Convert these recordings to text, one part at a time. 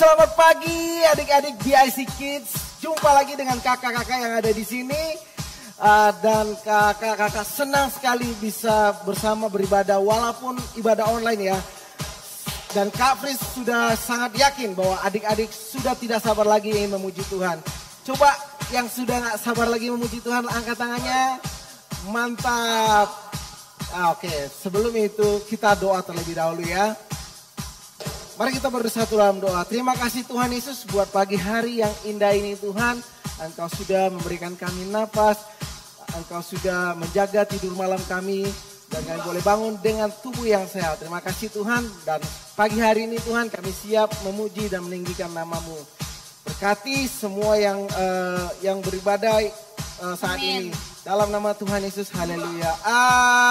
Selamat pagi adik-adik BIC Kids. Jumpa lagi dengan kakak-kakak yang ada di sini. Dan kakak-kakak senang sekali bisa bersama beribadah walaupun ibadah online ya. Dan Kak Fris sudah sangat yakin bahwa adik-adik sudah tidak sabar lagi memuji Tuhan. Coba yang sudah gak sabar lagi memuji Tuhan angkat tangannya. Mantap. Oke, sebelum itu kita doa terlebih dahulu ya. Mari kita bersatu dalam doa. Terima kasih Tuhan Yesus buat pagi hari yang indah ini Tuhan. Engkau sudah memberikan kami napas. Engkau sudah menjaga tidur malam kami. Dan kami boleh bangun dengan tubuh yang sehat. Terima kasih Tuhan. Dan pagi hari ini Tuhan kami siap memuji dan meninggikan nama-Mu. Berkati semua yang beribadah saat ini. Dalam nama Tuhan Yesus. Haleluya.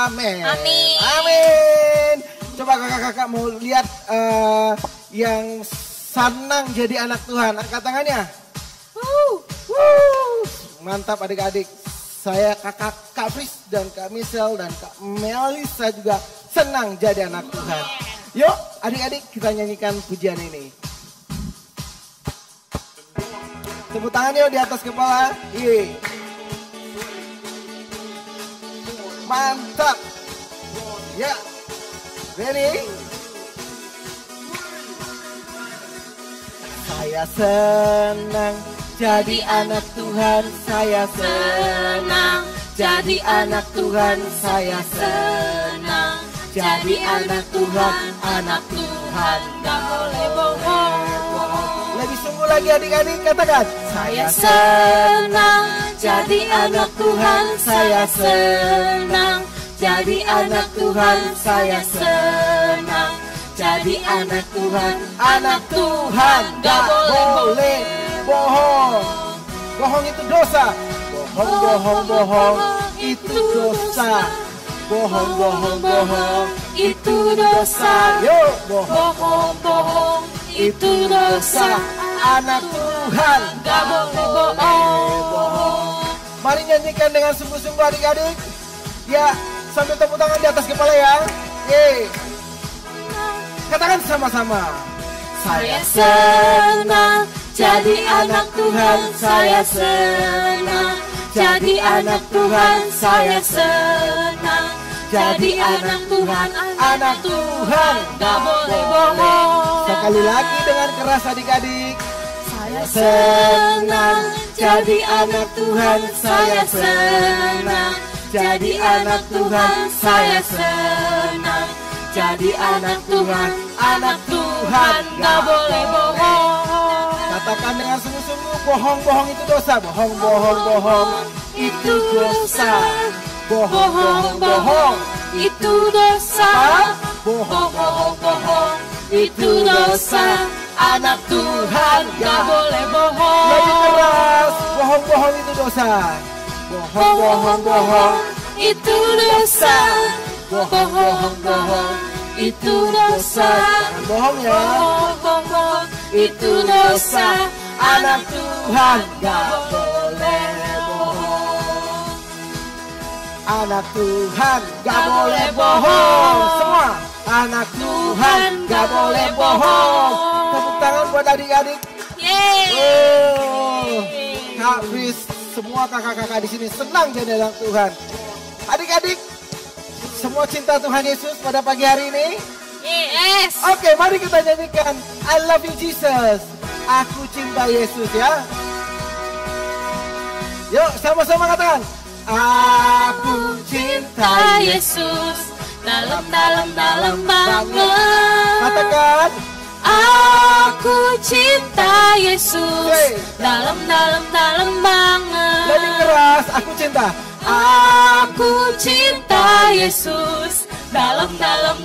Amin. Amin. Amin. Coba kakak-kakak mau lihat yang senang jadi anak Tuhan. Angkat tangannya. Mantap adik-adik. Saya kakak Kak Fris dan Kak Michelle dan Kak Melisa juga senang jadi anak Tuhan. Yuk adik-adik kita nyanyikan pujian ini. Tepuk tangan yuk di atas kepala. Iya. Mantap. Ya. Ready? Saya senang jadi anak Tuhan, saya senang jadi anak Tuhan, saya senang jadi anak Tuhan, gak boleh bohong. Lebih sungguh lagi adik-adik katakan. Saya senang jadi anak Tuhan, saya senang jadi anak Tuhan, saya senang jadi anak Tuhan, gak boleh bohong. Bohong itu dosa. Bohong itu dosa. Bohong itu dosa. Yuk, bohong itu dosa. Anak Tuhan gak boleh bohong. Mari nyanyikan dengan sungguh-sungguh adik-adik. Ya, sambil tepuk tangan di atas kepala ya. Yeay. Katakan sama-sama. Saya senang jadi anak Tuhan, saya senang jadi anak Tuhan, saya senang jadi anak Tuhan, gak boleh bohong. Sekali lagi dengan keras adik-adik. Saya senang jadi anak Tuhan, saya senang jadi anak Tuhan, saya senang jadi anak Tuhan, gak boleh bohong. Katakan dengan sungguh-sungguh, bohong itu dosa. Bohong itu dosa. Bohong itu dosa. Bohong itu dosa. Anak Tuhan gak boleh bohong. Lebih keras, bohong itu dosa. Bohong itu dosa. Bohong itu dosa. Jangan bohong ya. Bohong itu dosa. Anak Tuhan gak boleh bohong. Anak Tuhan gak boleh bohong. Semua anak Tuhan gak boleh bohong. Tepuk tangan buat adik-adik. Kak Fris, semua kakak-kakak di sini senang jadi anak Tuhan. Adik-adik, semua cinta Tuhan Yesus pada pagi hari ini? Yes. Oke, mari kita nyanyikan I love you Jesus. Aku cinta Yesus ya. Yuk, sama-sama katakan. Aku cinta Yesus. Dalam banget. Katakan. Aku cinta Yesus. Dalam banget. Lebih keras, aku cinta. Aku cinta Yesus. Dalam banget.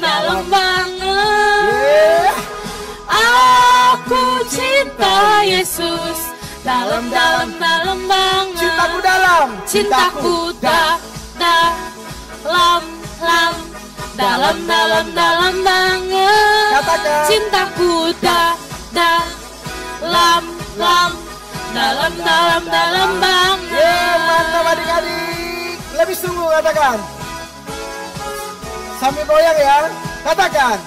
Aku cinta Yesus. Dalam banget. Cintaku dalam. Cintaku dalam banget. Katakan. Cintaku dalam banget. Mantap adik-adik. Lebih sungguh katakan. Sambil goyang ya. Katakan.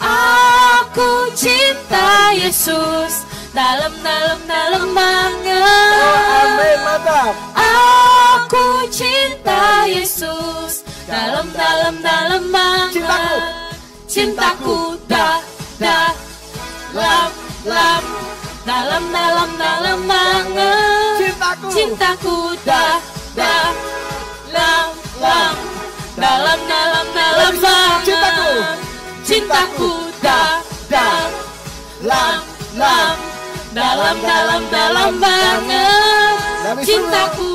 Aku cinta Yesus dalam banget. Oh, amin, mantap. Aku cinta Yesus dalam banget. Cintaku dalam banget. Cintaku dalam banget. Cintaku dalam banget. Cintaku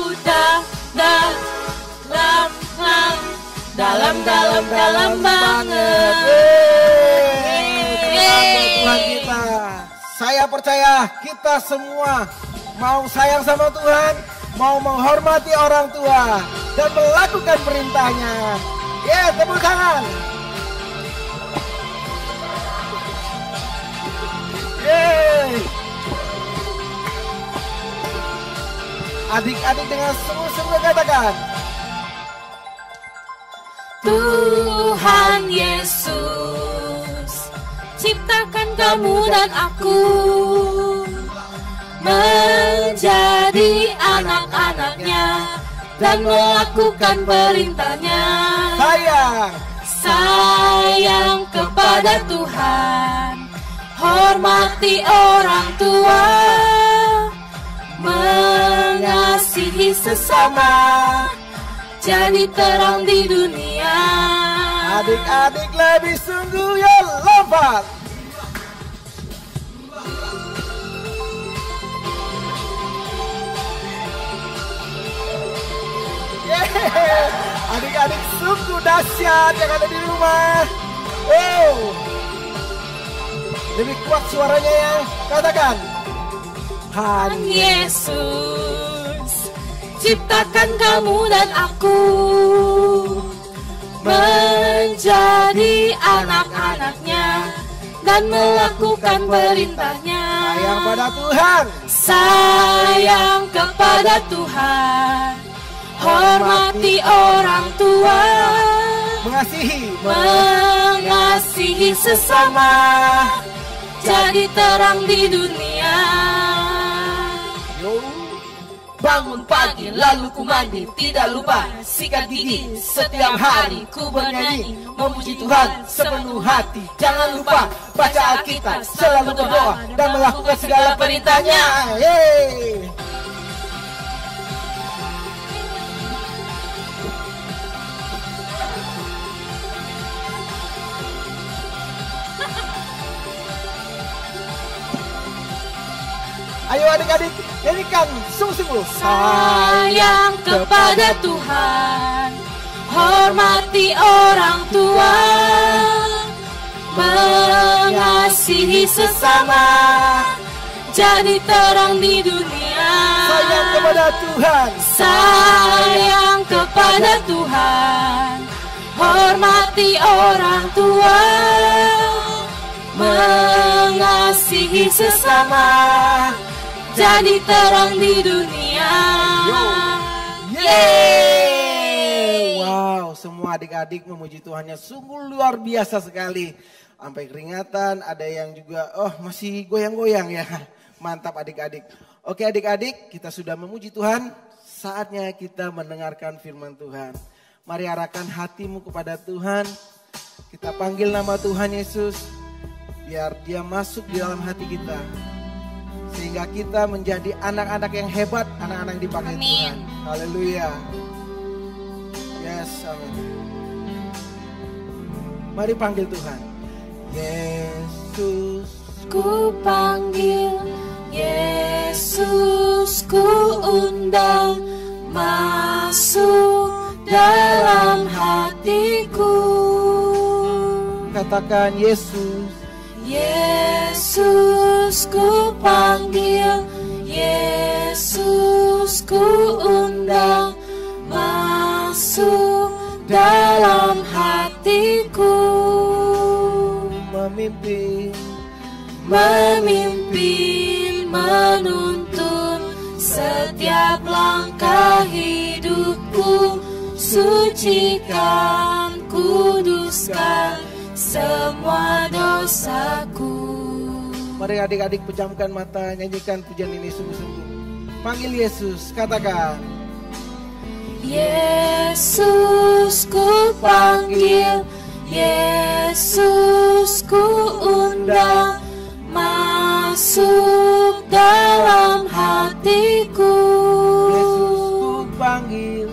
dalam banget. Tuhan kita, saya percaya kita semua mau sayang sama Tuhan, mau menghormati orang tua dan melakukan perintahnya. Tepuk tangan. Adik-adik dengan sungguh-sungguh katakan, Tuhan Yesus ciptakan kamu dan aku menjadi anak-anaknya dan melakukan perintahnya. Sayang kepada Tuhan, hormati orang tua, mengasihi sesama, jadi terang di dunia. Adik-adik lebih sungguh ya, lompat. Adik-adik sungguh dahsyat yang ada di rumah. Lebih kuat suaranya ya, katakan. Tuhan Yesus ciptakan kamu dan aku menjadi anak-anaknya dan melakukan perintahnya. Sayang pada Tuhan, sayang kepada Tuhan, hormati orang tua, mengasihi sesama, jadi terang di dunia. Bangun pagi lalu ku mandi, tidak lupa sikat gigi. Setiap hari ku bernyanyi, memuji Tuhan sepenuh hati. Jangan lupa baca Alkitab, selalu berdoa dan melakukan segala perintahnya. Ayo adik-adik, nyanyikan sungguh-sungguh. Sayang kepada Tuhan, hormati orang tua, mengasihi sesama, jadi terang di dunia. Sayang kepada Tuhan, sayang kepada Tuhan, hormati orang tua, mengasihi sesama, jadi terang di dunia. Wow, semua adik-adik memuji Tuhannya sungguh luar biasa sekali. Sampai keringatan, ada yang juga masih goyang-goyang ya. Mantap adik-adik. Oke adik-adik, kita sudah memuji Tuhan. Saatnya kita mendengarkan firman Tuhan. Mari arahkan hatimu kepada Tuhan. Kita panggil nama Tuhan Yesus, biar dia masuk di dalam hati kita. Sehingga kita menjadi anak-anak yang hebat, anak-anak yang dipakai Tuhan. Haleluya. Yes, amin. Mari panggil Tuhan. Yesus, ku panggil, Yesus ku undang, masuk dalam hatiku. Katakan Yesus. Yesus ku panggil, Yesus ku undang, masuk dalam hatiku. Memimpin, menuntun setiap langkah hidupku, sucikan, kuduskan semua dosaku. Mari adik-adik pejamkan mata, nyanyikan pujian ini sungguh-sungguh. Panggil Yesus, katakan. Yesus ku panggil, Yesus ku undang, masuk dalam hatiku. Yesus ku panggil,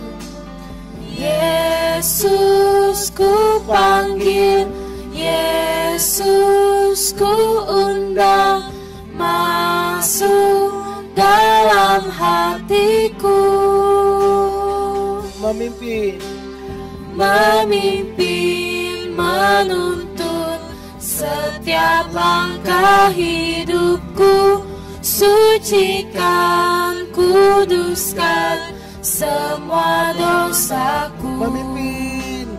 Yesus ku panggil, Yesus ku undang, masuk dalam hatiku. Memimpin, memimpin, menuntun setiap langkah hidupku, sucikan, kuduskan semua dosaku. memimpin,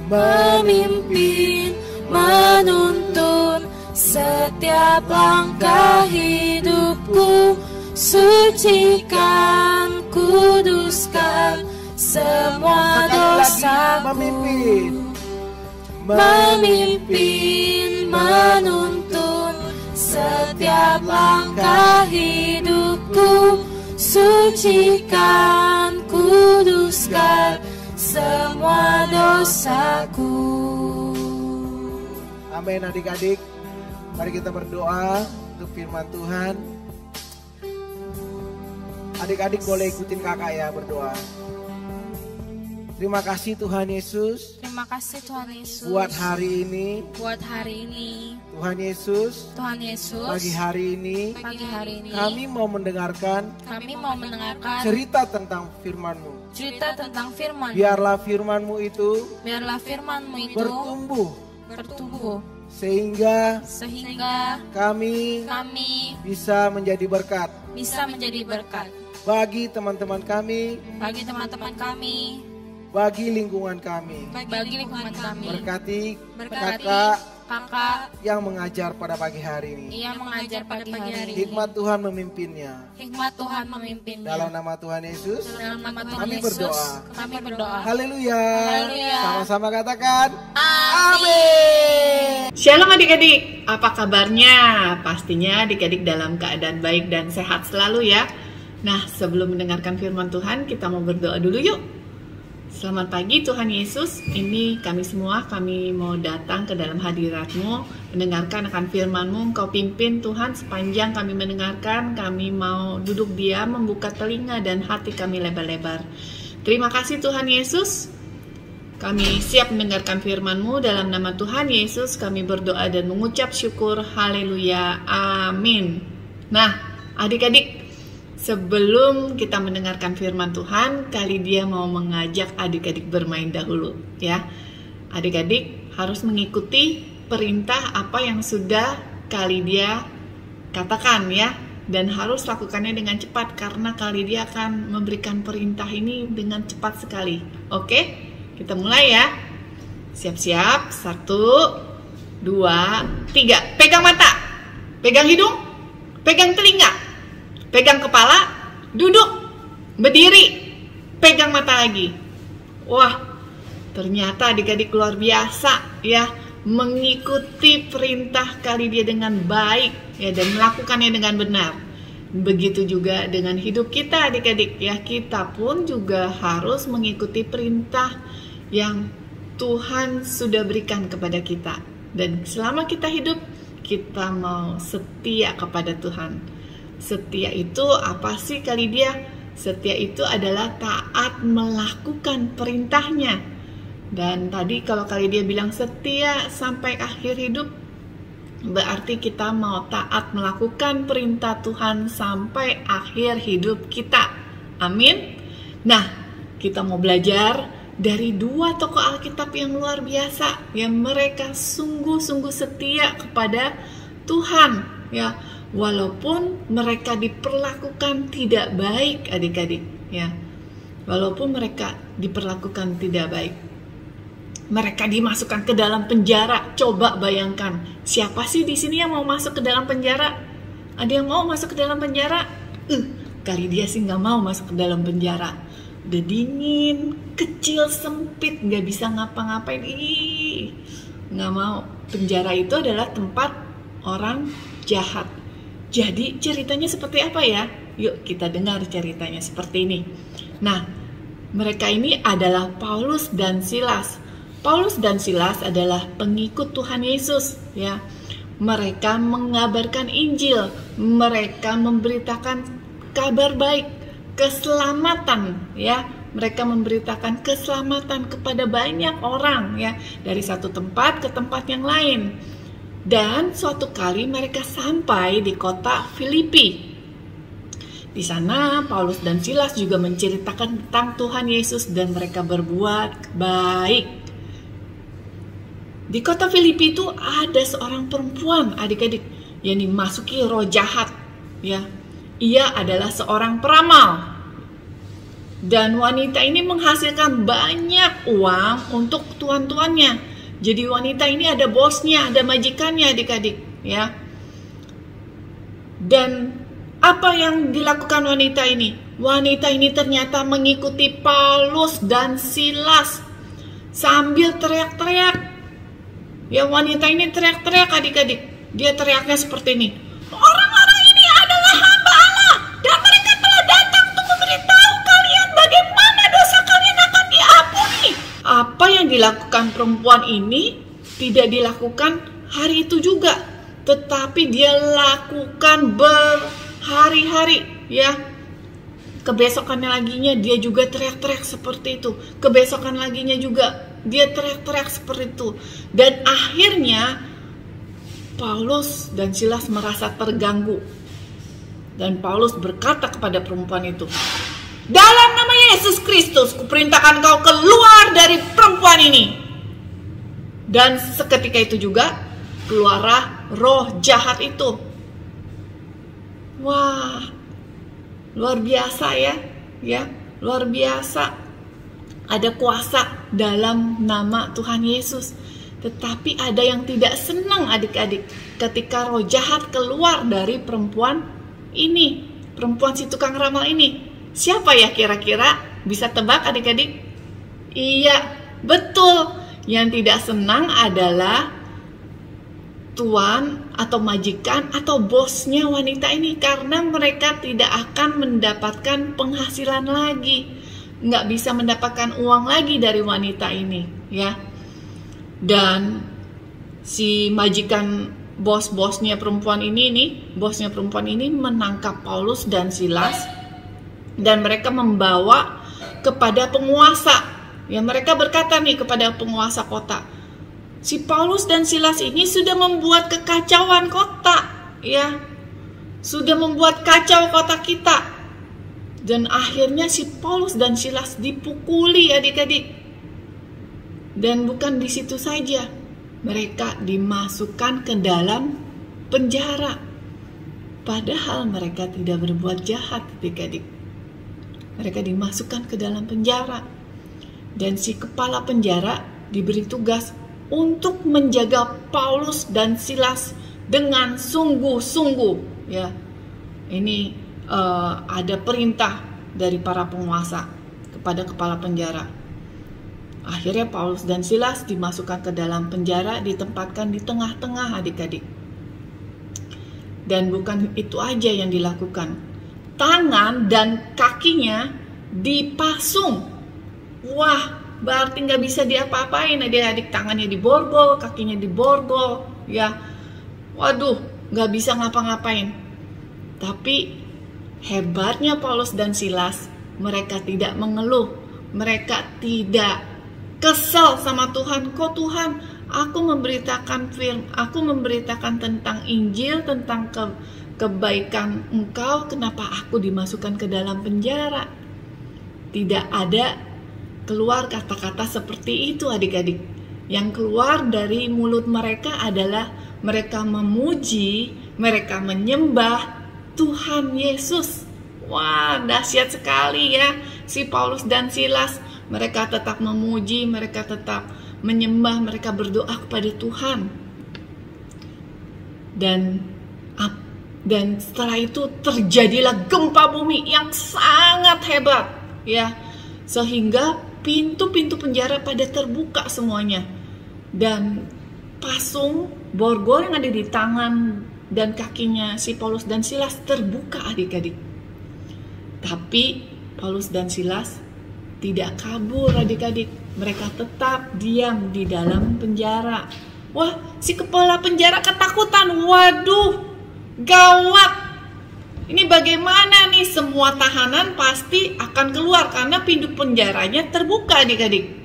Memimpin, menuntun setiap langkah hidupku, sucikan, kuduskan semua dosaku. memimpin, Memimpin, menuntun setiap langkah hidupku, sucikan, kuduskan semua dosaku. Amin. Adik-adik, mari kita berdoa untuk firman Tuhan. Adik-adik boleh ikutin kakak ya berdoa. Terima kasih Tuhan Yesus. Terima kasih Tuhan Yesus Buat hari ini. buat hari ini. Tuhan Yesus. Tuhan Yesus, Pagi hari ini. pagi hari ini Kami mau mendengarkan kami mau mendengarkan cerita tentang firman-Mu. cerita tentang firman. Biarlah firman-Mu itu Biarlah firman-Mu itu bertumbuh sehingga sehingga kami kami bisa menjadi berkat bisa menjadi berkat bagi teman-teman kami, bagi teman-teman kami, bagi lingkungan kami. bagi lingkungan kami. Berkati Berkati kakak kakak yang mengajar pada pagi hari ini. yang mengajar pagi hari ini. Hikmat Tuhan memimpinnya. Hikmat Tuhan memimpinnya. Dalam nama Tuhan Yesus, Dalam nama Tuhan kami Yesus, berdoa. kami berdoa. haleluya. Haleluya. Sama-sama katakan, Amin. Shalom adik-adik, apa kabarnya? Pastinya adik-adik dalam keadaan baik dan sehat selalu ya. Nah, sebelum mendengarkan firman Tuhan, kita mau berdoa dulu yuk. Selamat pagi Tuhan Yesus, ini kami semua, kami mau datang ke dalam hadirat-Mu, mendengarkan akan firman-Mu, Engkau pimpin Tuhan sepanjang kami mendengarkan, kami mau duduk diam, membuka telinga dan hati kami lebar-lebar. Terima kasih Tuhan Yesus, kami siap mendengarkan firman-Mu, dalam nama Tuhan Yesus kami berdoa dan mengucap syukur, haleluya, amin. Nah, adik-adik, sebelum kita mendengarkan firman Tuhan, kali dia mau mengajak adik-adik bermain dahulu ya. Adik-adik harus mengikuti perintah apa yang sudah kali dia katakan ya, dan harus lakukannya dengan cepat karena kali dia akan memberikan perintah ini dengan cepat sekali. Oke, kita mulai ya. Siap-siap, 1, 2, 3. Pegang mata, pegang hidung, pegang telinga, pegang kepala, duduk, berdiri, pegang mata lagi. Wah, ternyata adik-adik luar biasa ya, mengikuti perintah kali dia dengan baik ya, dan melakukannya dengan benar. Begitu juga dengan hidup kita adik-adik ya, kita pun juga harus mengikuti perintah yang Tuhan sudah berikan kepada kita. Dan selama kita hidup, kita mau setia kepada Tuhan. Setia itu apa sih kali dia? Setia itu adalah taat melakukan perintahnya. Dan tadi kalau kali dia bilang setia sampai akhir hidup, berarti kita mau taat melakukan perintah Tuhan sampai akhir hidup kita. Amin. Nah, kita mau belajar dari 2 tokoh Alkitab yang luar biasa, yang mereka sungguh-sungguh setia kepada Tuhan ya. Walaupun mereka diperlakukan tidak baik adik-adik ya. Walaupun mereka diperlakukan tidak baik, mereka dimasukkan ke dalam penjara. Coba bayangkan, siapa sih di sini yang mau masuk ke dalam penjara? Ada yang mau masuk ke dalam penjara? Kali dia sih nggak mau masuk ke dalam penjara. Udah dingin, kecil, sempit, nggak bisa ngapa-ngapain. Nggak mau. Penjara itu adalah tempat orang jahat. Jadi ceritanya seperti apa ya? Yuk kita dengar ceritanya seperti ini. Nah, mereka ini adalah Paulus dan Silas. Paulus dan Silas adalah pengikut Tuhan Yesus, ya. Mereka mengabarkan Injil, mereka memberitakan kabar baik, keselamatan, ya. Mereka memberitakan keselamatan kepada banyak orang, ya, dari satu tempat ke tempat yang lain. Dan suatu kali mereka sampai di kota Filipi. Di sana Paulus dan Silas juga menceritakan tentang Tuhan Yesus dan mereka berbuat baik. Di kota Filipi itu ada seorang perempuan, adik-adik, yang dimasuki roh jahat, ya. Ia adalah seorang peramal. Dan wanita ini menghasilkan banyak uang untuk tuan-tuannya. Jadi wanita ini ada bosnya, ada majikannya, adik-adik, ya. Dan apa yang dilakukan wanita ini? Wanita ini ternyata mengikuti Paulus dan Silas sambil teriak-teriak. Ya, wanita ini teriak-teriak, adik-adik. Dia teriaknya seperti ini. Orang-orang ini adalah hamba Allah dan mereka telah datang untuk memberitahu kalian bagaimana dosa kalian akan diampuni. Apa yang dilakukan perempuan ini tidak dilakukan hari itu juga, tetapi dia lakukan berhari-hari, ya. Kebesokannya laginya dia juga teriak-teriak seperti itu. Kebesokan laginya juga dia teriak-teriak seperti itu. Dan akhirnya Paulus dan Silas merasa terganggu. Dan Paulus berkata kepada perempuan itu, dalam nama Yesus Kristus, kuperintahkan kau keluar dari perempuan ini. Dan seketika itu juga keluarlah roh jahat itu. Wah, luar biasa ya, luar biasa. Ada kuasa dalam nama Tuhan Yesus. Tetapi ada yang tidak senang, adik-adik, ketika roh jahat keluar dari perempuan ini, perempuan si tukang ramal ini. Siapa ya kira-kira? Bisa tebak, adik-adik? Iya, betul. Yang tidak senang adalah tuan atau majikan atau bosnya wanita ini, karena mereka tidak akan mendapatkan penghasilan lagi, nggak bisa mendapatkan uang lagi dari wanita ini, ya. Dan si majikan bosnya perempuan ini menangkap Paulus dan Silas dan mereka membawa kepada penguasa. Ya, mereka berkata nih kepada penguasa kota, si Paulus dan Silas ini sudah membuat kekacauan kota, ya. Sudah membuat kacau kota kita. Dan akhirnya si Paulus dan Silas dipukuli, adik-adik. Dan bukan di situ saja, mereka dimasukkan ke dalam penjara. Padahal mereka tidak berbuat jahat, adik-adik. Mereka dimasukkan ke dalam penjara. Dan si kepala penjara diberi tugas untuk menjaga Paulus dan Silas dengan sungguh-sungguh, ya. Ini ada perintah dari para penguasa kepada kepala penjara. Akhirnya Paulus dan Silas dimasukkan ke dalam penjara, ditempatkan di tengah-tengah, adik-adik. Dan bukan itu aja yang dilakukan. Tangan dan kakinya dipasung. Wah, berarti nggak bisa diapa-apain, adik-adik. Tangannya diborgol, kakinya diborgol, ya. Waduh, nggak bisa ngapa-ngapain. Tapi hebatnya Paulus dan Silas, mereka tidak mengeluh, mereka tidak kesal sama Tuhan. Kok Tuhan, aku memberitakan tentang Injil, tentang kebaikan Engkau, kenapa aku dimasukkan ke dalam penjara? Tidak ada keluar kata-kata seperti itu, adik-adik. Yang keluar dari mulut mereka adalah mereka memuji, mereka menyembah Tuhan Yesus. Wah, dahsyat sekali ya. Si Paulus dan Silas, mereka tetap memuji, mereka tetap menyembah, mereka berdoa kepada Tuhan. Dan setelah itu terjadilah gempa bumi yang sangat hebat, ya. Sehingga pintu-pintu penjara pada terbuka semuanya. Dan pasung borgol yang ada di tangan dan kakinya si Paulus dan Silas terbuka adik-adik. Tapi Paulus dan Silas tidak kabur adik-adik. Mereka tetap diam di dalam penjara. Wah, si kepala penjara ketakutan. Waduh, gawat. Ini bagaimana nih? Semua tahanan pasti akan keluar karena pintu penjaranya terbuka adik-adik.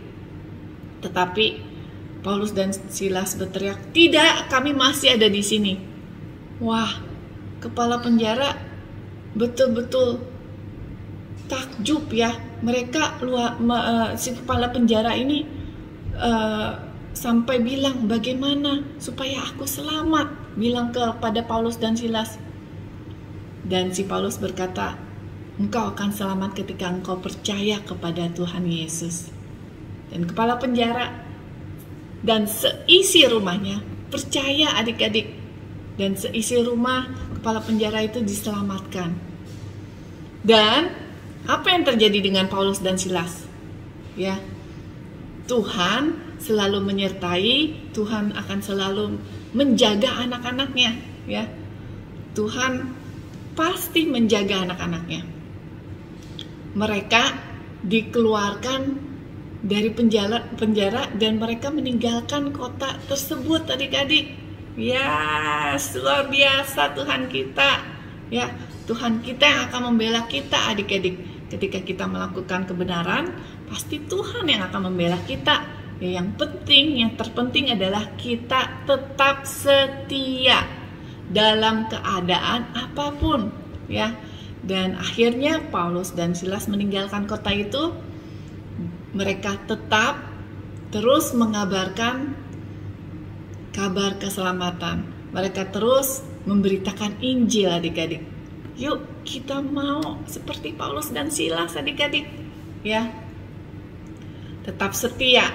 Tetapi Paulus dan Silas berteriak, "Tidak, kami masih ada di sini." Wah, kepala penjara betul-betul takjub ya. Mereka si kepala penjara ini sampai bilang, "Bagaimana supaya aku selamat?" Bilang kepada Paulus dan Silas. Dan si Paulus berkata, "Engkau akan selamat ketika engkau percaya kepada Tuhan Yesus." Dan kepala penjara dan seisi rumahnya percaya adik-adik. Dan seisi rumah kepala penjara itu diselamatkan. Dan apa yang terjadi dengan Paulus dan Silas? Ya, Tuhan selalu menyertai, Tuhan akan selalu menjaga anak-anaknya. Ya, Tuhan pasti menjaga anak-anaknya. Mereka dikeluarkan dari penjara dan mereka meninggalkan kota tersebut adik-adik. Ya, luar biasa Tuhan kita. Ya, Tuhan kita yang akan membela kita adik-adik. Ketika kita melakukan kebenaran, pasti Tuhan yang akan membela kita. Ya, yang terpenting adalah kita tetap setia dalam keadaan apapun, ya. Dan akhirnya Paulus dan Silas meninggalkan kota itu. Mereka tetap terus mengabarkan kabar keselamatan. Mereka terus memberitakan Injil adik-adik. Yuk kita mau seperti Paulus dan Silas adik-adik. Ya, tetap setia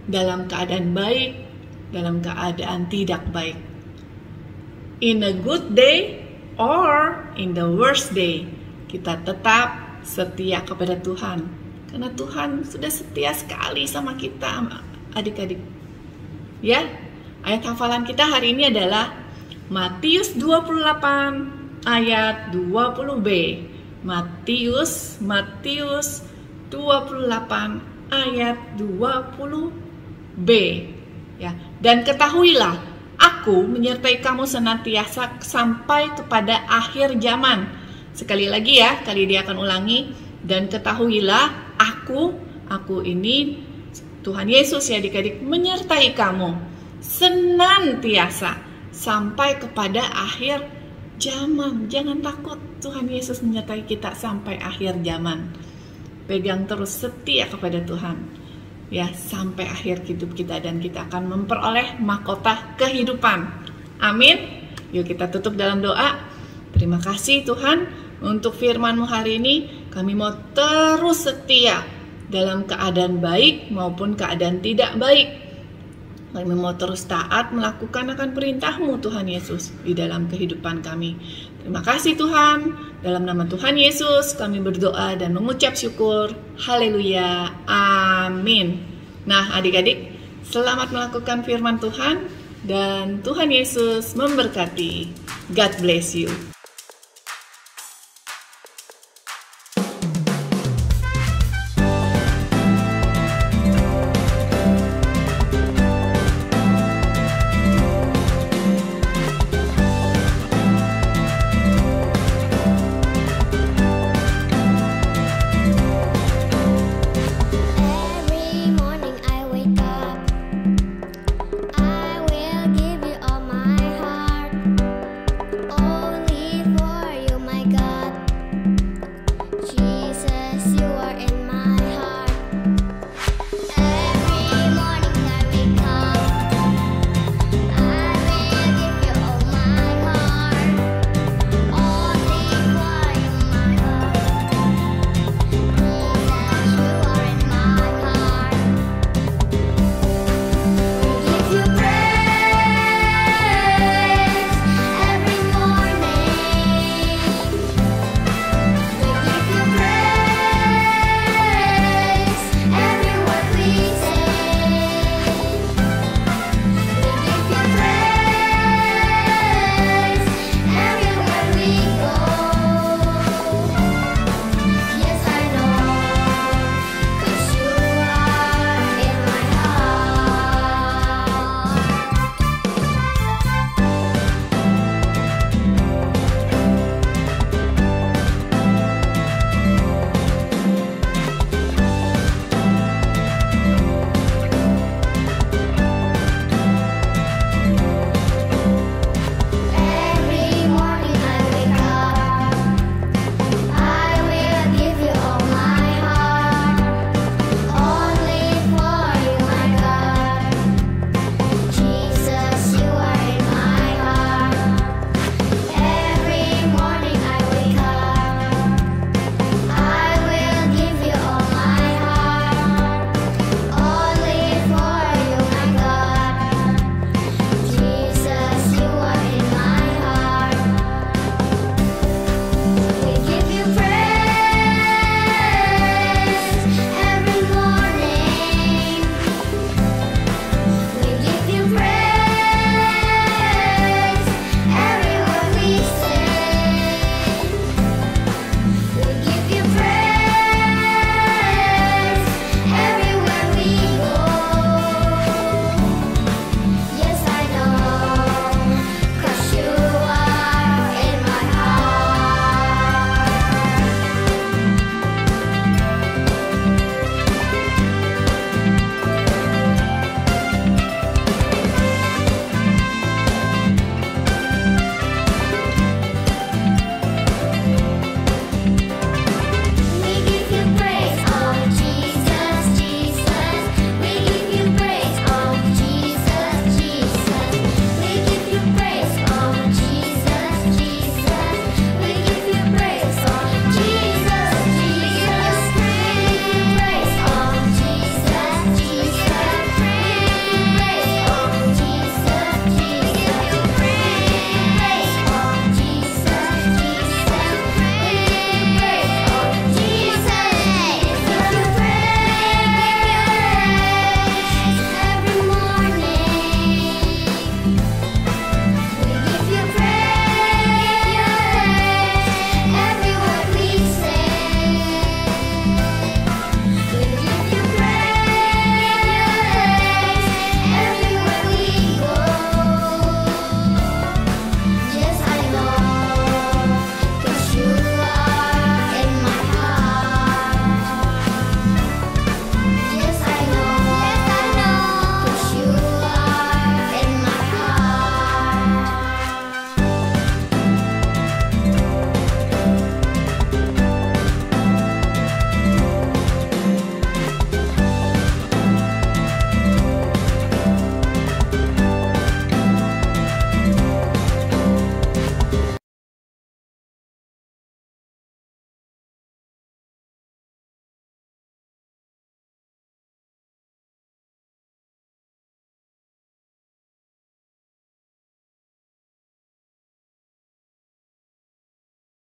dalam keadaan baik, dalam keadaan tidak baik. In a good day or in the worst day, kita tetap setia kepada Tuhan. Karena Tuhan sudah setia sekali sama kita adik-adik. Ya, ayat hafalan kita hari ini adalah Matius 28 ayat 20b. Matius 28 ayat 20b. Ya, dan ketahuilah, aku menyertai kamu senantiasa sampai kepada akhir zaman. Sekali lagi ya, kali dia akan ulangi. Dan ketahuilah, aku ini Tuhan Yesus ya adik-adik, menyertai kamu senantiasa sampai kepada akhir zaman. Jangan takut, Tuhan Yesus menyertai kita sampai akhir zaman. Pegang terus, setia kepada Tuhan ya sampai akhir hidup kita, dan kita akan memperoleh mahkota kehidupan. Amin. Yuk kita tutup dalam doa. Terima kasih Tuhan untuk firman-Mu hari ini. Kami mau terus setia dalam keadaan baik maupun keadaan tidak baik. Kami mau terus taat melakukan akan perintah-Mu Tuhan Yesus di dalam kehidupan kami. Terima kasih Tuhan. Dalam nama Tuhan Yesus kami berdoa dan mengucap syukur. Haleluya. Amin. Nah adik-adik, selamat melakukan firman Tuhan dan Tuhan Yesus memberkati. God bless you.